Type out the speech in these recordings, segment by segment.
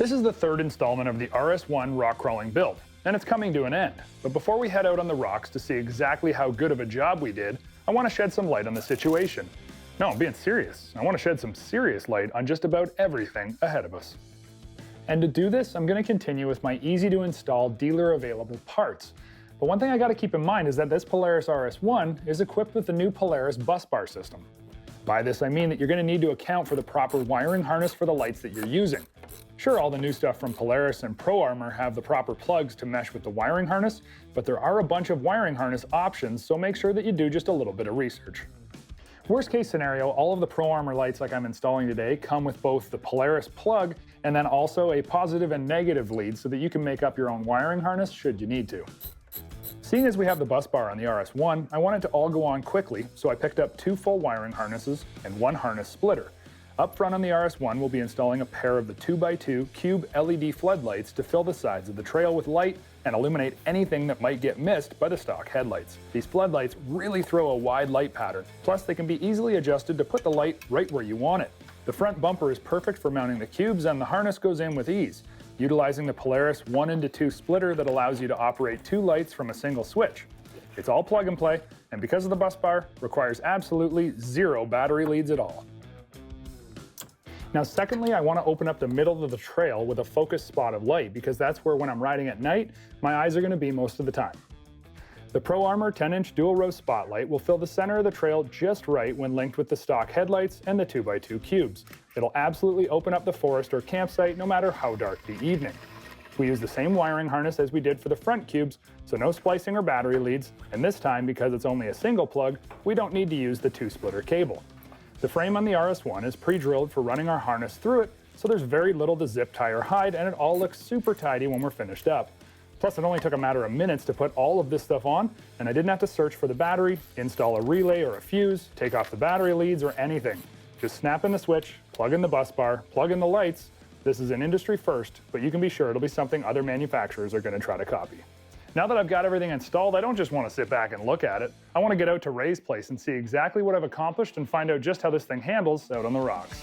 This is the third installment of the RS1 rock crawling build, and it's coming to an end. But before we head out on the rocks to see exactly how good of a job we did, I want to shed some light on the situation. No, I'm being serious. I want to shed some serious light on just about everything ahead of us. And to do this, I'm going to continue with my easy-to-install dealer-available parts. But one thing I got to keep in mind is that this Polaris RS1 is equipped with the new Polaris bus bar system. By this I mean that you're going to need to account for the proper wiring harness for the lights that you're using. Sure, all the new stuff from Polaris and Pro Armor have the proper plugs to mesh with the wiring harness, but there are a bunch of wiring harness options, so make sure that you do just a little bit of research. Worst case scenario, all of the Pro Armor lights like I'm installing today come with both the Polaris plug and then also a positive and negative lead so that you can make up your own wiring harness should you need to. Seeing as we have the bus bar on the RS1, I wanted to all go on quickly, so I picked up 2 full wiring harnesses and 1 harness splitter. Up front on the RS1, we'll be installing a pair of the 2x2 cube LED floodlights to fill the sides of the trail with light and illuminate anything that might get missed by the stock headlights. These floodlights really throw a wide light pattern, plus they can be easily adjusted to put the light right where you want it. The front bumper is perfect for mounting the cubes and the harness goes in with ease, utilizing the Polaris 1:2 splitter that allows you to operate 2 lights from a single switch. It's all plug and play, and because of the bus bar, requires absolutely 0 battery leads at all. Now secondly, I want to open up the middle of the trail with a focused spot of light because that's where when I'm riding at night, my eyes are going to be most of the time. The Pro Armor 10-inch dual-row spotlight will fill the center of the trail just right when linked with the stock headlights and the 2x2 cubes. It'll absolutely open up the forest or campsite no matter how dark the evening. We use the same wiring harness as we did for the front cubes, so no splicing or battery leads, and this time, because it's only a single plug, we don't need to use the 2-splitter cable. The frame on the RS1 is pre-drilled for running our harness through it, so there's very little to zip tie or hide, and it all looks super tidy when we're finished up. Plus, it only took a matter of minutes to put all of this stuff on, and I didn't have to search for the battery, install a relay or a fuse, take off the battery leads or anything. Just snap in the switch, plug in the bus bar, plug in the lights. This is an industry first, but you can be sure it'll be something other manufacturers are going to try to copy. Now that I've got everything installed, I don't just want to sit back and look at it. I want to get out to Ray's place and see exactly what I've accomplished and find out just how this thing handles out on the rocks.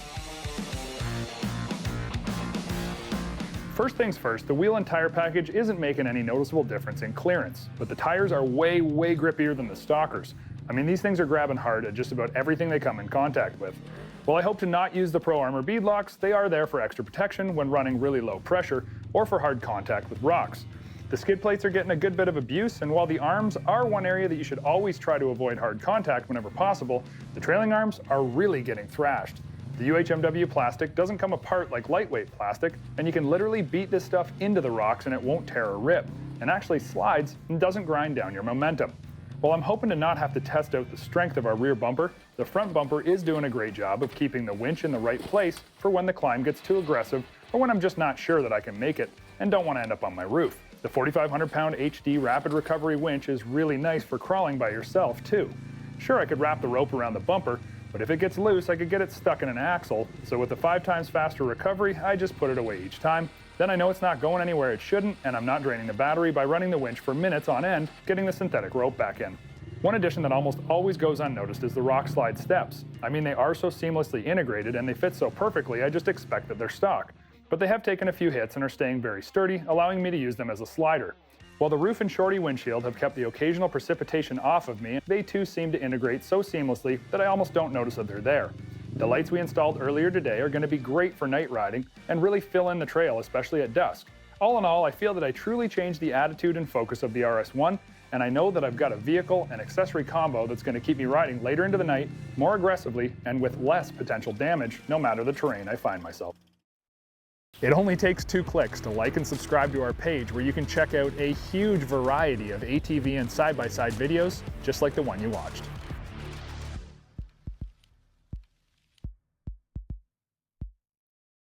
First things first, the wheel and tire package isn't making any noticeable difference in clearance, but the tires are way grippier than the stockers. I mean, these things are grabbing hard at just about everything they come in contact with. While I hope to not use the Pro Armor bead locks, they are there for extra protection when running really low pressure or for hard contact with rocks. The skid plates are getting a good bit of abuse, and while the arms are one area that you should always try to avoid hard contact whenever possible, the trailing arms are really getting thrashed. The UHMW plastic doesn't come apart like lightweight plastic, and you can literally beat this stuff into the rocks and it won't tear or rip, and actually slides and doesn't grind down your momentum. While I'm hoping to not have to test out the strength of our rear bumper, the front bumper is doing a great job of keeping the winch in the right place for when the climb gets too aggressive or when I'm just not sure that I can make it and don't want to end up on my roof. The 4,500-pound HD rapid recovery winch is really nice for crawling by yourself too. Sure, I could wrap the rope around the bumper, but if it gets loose, I could get it stuck in an axle, so with the 5 times faster recovery, I just put it away each time. Then I know it's not going anywhere it shouldn't, and I'm not draining the battery by running the winch for minutes on end, getting the synthetic rope back in. One addition that almost always goes unnoticed is the rock slide steps. I mean, they are so seamlessly integrated and they fit so perfectly, I just expect that they're stock. But they have taken a few hits and are staying very sturdy, allowing me to use them as a slider. While the roof and shorty windshield have kept the occasional precipitation off of me, they too seem to integrate so seamlessly that I almost don't notice that they're there. The lights we installed earlier today are going to be great for night riding and really fill in the trail, especially at dusk. All in all, I feel that I truly changed the attitude and focus of the RS1, and I know that I've got a vehicle and accessory combo that's going to keep me riding later into the night, more aggressively, and with less potential damage, no matter the terrain I find myself. It only takes 2 clicks to like and subscribe to our page where you can check out a huge variety of ATV and side-by-side videos just like the one you watched.